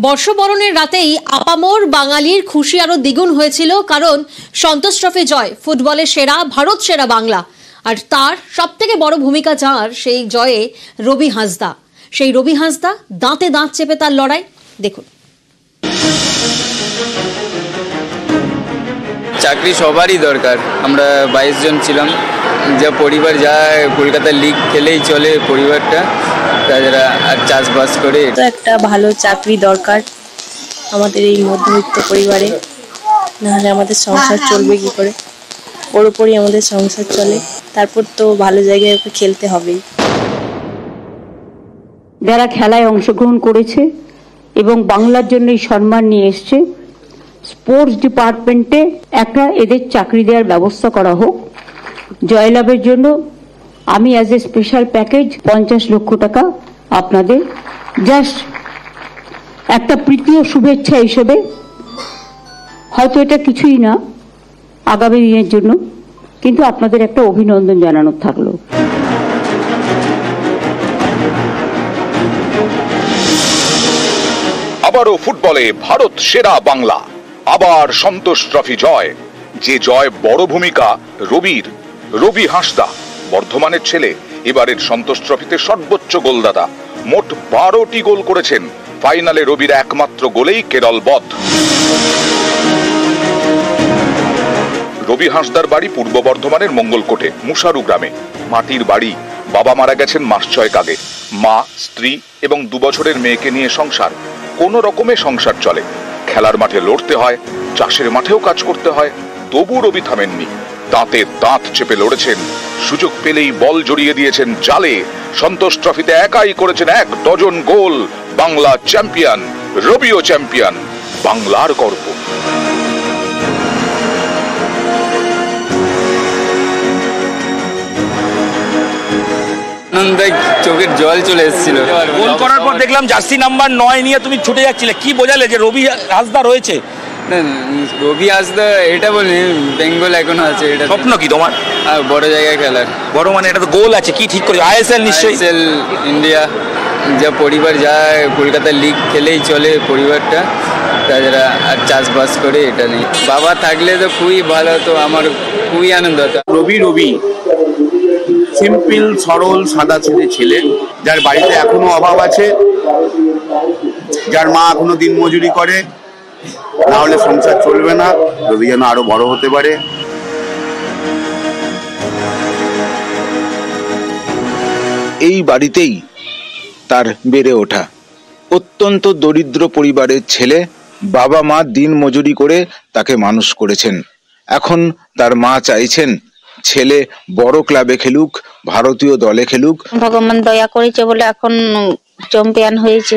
বর্ষবরণের রাতেই আপামর বাঙালির খুশি আরো দ্বিগুণ হয়েছিল, কারণ সন্তোষ ট্রফি জয়, ফুটবলে সেরা, ভারত সেরা বাংলা। আর তার সব থেকে বড় ভূমিকা যার সেই জয়ে রবি হাঁসদা। সেই রবি হাঁসদা দাঁতে দাঁত চেপে তার লড়াই দেখুন। চাকরি সবারই দরকার। আমরা 22 জন ছিলাম, যা পরিবার যা কলকাতা লিগ খেলেই চলে পরিবারটা, তাছাড়া আর চাষবাস করে। তো একটা ভালো চাকরি দরকার আমাদের এই মধ্যবিত্ত পরিবারে, নাহলে আমাদের সংসার চলবে কি করে? ওর উপরই আমাদের সংসার চলে, তারপর তো ভালো জায়গায় ওকে খেলতে হবেই। যারা খেলায় অংশগ্রহণ করেছে এবং বাংলার জন্য এই সম্মান নিয়ে এসছে, স্পোর্টস ডিপার্টমেন্টে একটা এদের চাকরি দেওয়ার ব্যবস্থা করা হোক। জয়লাভের জন্য আমি অ্যাজ এ স্পেশাল প্যাকেজ 50 লক্ষ টাকা আপনাদের জাস্ট একটা প্রীতি ও শুভেচ্ছা হিসেবে, হয়তো এটা কিছুই না আগামী দিনের জন্য, কিন্তু আপনাদের একটা অভিনন্দন জানানোর থাকলো। আবারও ফুটবলে ভারত সেরা বাংলা, আবার সন্তোষ ট্রফি জয়। যে জয় বড় ভূমিকা রবি হাঁসদা, বর্ধমানের ছেলে, এবারের সন্তোষ ট্রফিতে সর্বোচ্চ গোলদাতা। মোট 12টি গোল করেছেন। ফাইনালে রবির একমাত্র গোলেই কেরল বধ। রবি হাঁসদার বাড়ি পূর্ব বর্ধমানের মঙ্গলকোটে মুশারু গ্রামে। মাটির বাড়ি, বাবা মারা গেছেন মাস 6 আগে। মা, স্ত্রী এবং 2 বছরের মেয়েকে নিয়ে সংসার। কোন রকমে সংসার চলে। খেলার মাঠে লড়তে হয়, চাষের মাঠেও কাজ করতে হয়, তবু রবি থামেননি। দাঁতে দাঁত চেপে লড়েছেন, সুযোগ পেলেই বল জড়িয়ে দিয়েছেন জালে। সন্তোষ ট্রফিতে একাই করেছেন 1 dozen goal. Bangla champion, রবিও champion, বাংলার গর্ব। চোখের জল চলে এসেছিল। গোল করার পর দেখলাম জার্সি নাম্বার 9 নিয়ে তুমি ছুটে যাচ্ছিলে, কি বোঝালে যে রবি হাঁসদা রয়েছে? রবি হাঁসদা এটা বলি, বেঙ্গল এখনো আছে। এটা স্বপ্ন কি তোমার? বড় জায়গায় খেলার। বড় মানে এটা তো গোল আছে, কি ঠিক করে? আইএসএল নিশ্চয়ই। আইএসএল ইন্ডিয়া, যা পরিবার যা কলকাতা লিগ খেলেই চলে পরিবারটা, তাছাড়া আর চাষবাস করে এটা নেই। বাবা থাকলে তো খুবই ভালো হতো, আমার খুবই আনন্দ হতো। রবি সিম্পল সরল সাদা ছেলে, যার বাড়িতে এখনো অভাব আছে, যার মা এখনো দিন মজুরি করে, না হলে সংসার চলবে না। রবি যেন আরো বড় হতে পারে। এই বাড়িতেই তার বেড়ে ওঠা। অত্যন্ত দরিদ্র পরিবারের ছেলে, বাবা মা দিন মজুরি করে তাকে মানুষ করেছেন। এখন তার মা চাইছেন ছেলে বড় ক্লাবে খেলুক, ভারতীয় দলে খেলুক। ভগবান দয়া করেছে বলে এখন চ্যাম্পিয়ন হয়েছে,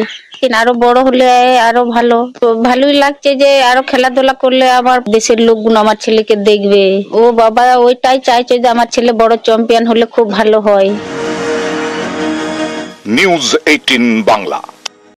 আরো বড় হলে আরো ভালো। তো ভালোই লাগছে যে আরো খেলাধুলা করলে আমার দেশের লোকগুলো আমার ছেলেকে দেখবে। ও বাবা ওইটাই চাইছে যে আমার ছেলে বড় চ্যাম্পিয়ন হলে খুব ভালো হয়। নিউজ 18 বাংলা।